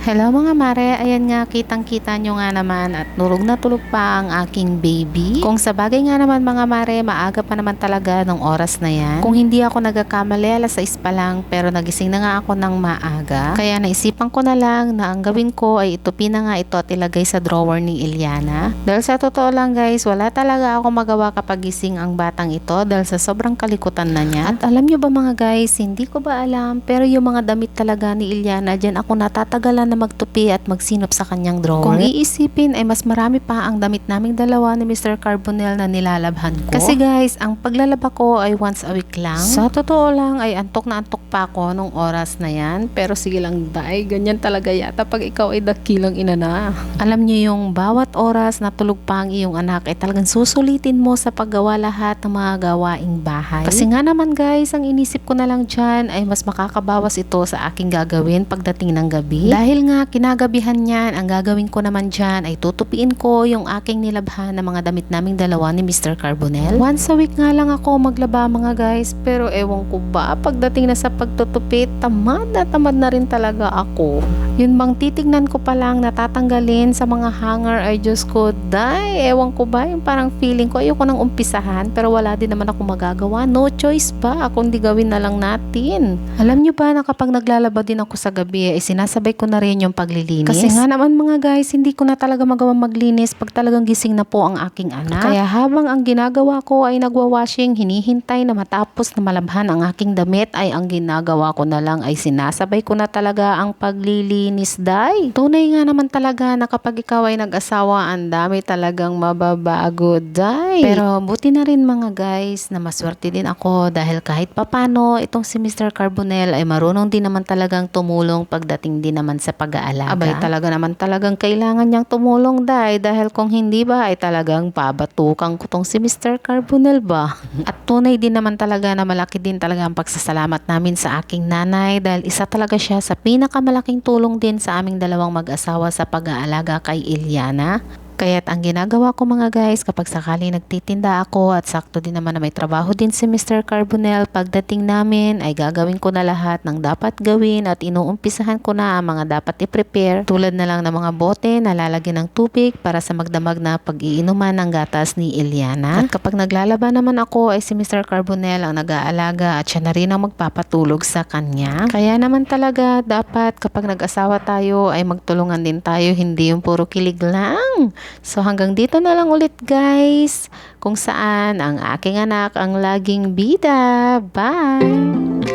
Hello mga mare, ayan nga kitang-kita nyo nga naman at tulog na tulog pa ang aking baby. Kung sa bagay nga naman mga mare, maaga pa naman talaga ng oras na yan. Kung hindi ako nagkakamali, alas 6 pa lang pero nagising na nga ako ng maaga. Kaya naisipan ko na lang na ang gawin ko ay itupin na nga ito at ilagay sa drawer ni Iliana. Dahil sa totoo lang guys, wala talaga ako magawa kapag gising ang batang ito dahil sa sobrang kalikutan na niya. At alam nyo ba mga guys, hindi ko ba alam pero yung mga damit talaga ni Iliana, dyan ako natatagalan na magtupi at magsinop sa kanyang drawer. Kung iisipin ay mas marami pa ang damit naming dalawa ni Mr. Carbonell na nilalabhan ko. Kasi guys, ang paglalaba ko ay once a week lang. Sa totoo lang ay antok na antok pa ako nung oras na yan. Pero sige lang day, ganyan talaga yata pag ikaw ay dakilang ina na. Alam niyo yung bawat oras na tulog pa ang iyong anak ay talagang susulitin mo sa paggawa lahat ng mga gawaing bahay. Kasi nga naman guys, ang inisip ko na lang dyan ay mas makakabawas ito sa aking gagawin pagdating ng gabi. Dahil nga kinagabihan niyan, ang gagawin ko naman dyan ay tutupiin ko yung aking nilabhan na mga damit naming dalawa ni Mr. Carbonell. Once a week nga lang ako maglaba mga guys, pero ewan ko ba, pagdating na sa pagtutupi, tamad na rin talaga ako. Yun bang titignan ko pa lang natatanggalin sa mga hanger ay Diyos ko, day, ewan ko ba, yung parang feeling ko ayoko nang umpisahan pero wala din naman ako magagawa. No choice ba, kundi gawin na lang natin. Alam nyo ba na kapag naglalaba din ako sa gabi ay sinasabay ko na rin yung paglilinis. Kasi nga naman mga guys, hindi ko na talaga magawa maglinis pag talagang gising na po ang aking anak. Kaya habang ang ginagawa ko ay nagwa-washing, hinihintay na matapos na malabhan ang aking damit, ay ang ginagawa ko na lang ay sinasabay ko na talaga ang paglilinis day. Tunay nga naman talaga na kapag ikaw ay nag-asawa, ang dami talagang mababago day. Pero buti na rin mga guys na maswerte din ako dahil kahit papano itong si Mr. Carbonell ay marunong din naman talagang tumulong pagdating din naman sa pag-aalaga. Abay talaga naman talagang kailangan niyang tumulong dahil kung hindi ba ay talagang pabatukan ko tong si Mr. Carbonell ba. At tunay din naman talaga na malaki din talaga ang pagsasalamat namin sa aking nanay dahil isa talaga siya sa pinakamalaking tulong din sa aming dalawang mag-asawa sa pag-aalaga kay Iliana. Kaya't ang ginagawa ko mga guys, kapag sakali nagtitinda ako at sakto din naman na may trabaho din si Mr. Carbonell, pagdating namin ay gagawin ko na lahat ng dapat gawin at inuumpisahan ko na ang mga dapat i-prepare, tulad na lang ng mga bote na lalagyan ng tubig para sa magdamag na pag-iinuman ng gatas ni Iliana. At kapag naglalaba naman ako ay si Mr. Carbonell ang nag-aalaga at siya na rin ang magpapatulog sa kanya. Kaya naman talaga dapat kapag nag-asawa tayo ay magtulungan din tayo, hindi yung puro kilig lang. So hanggang dito na lang ulit guys, kung saan ang aking anak ang laging bida. Bye!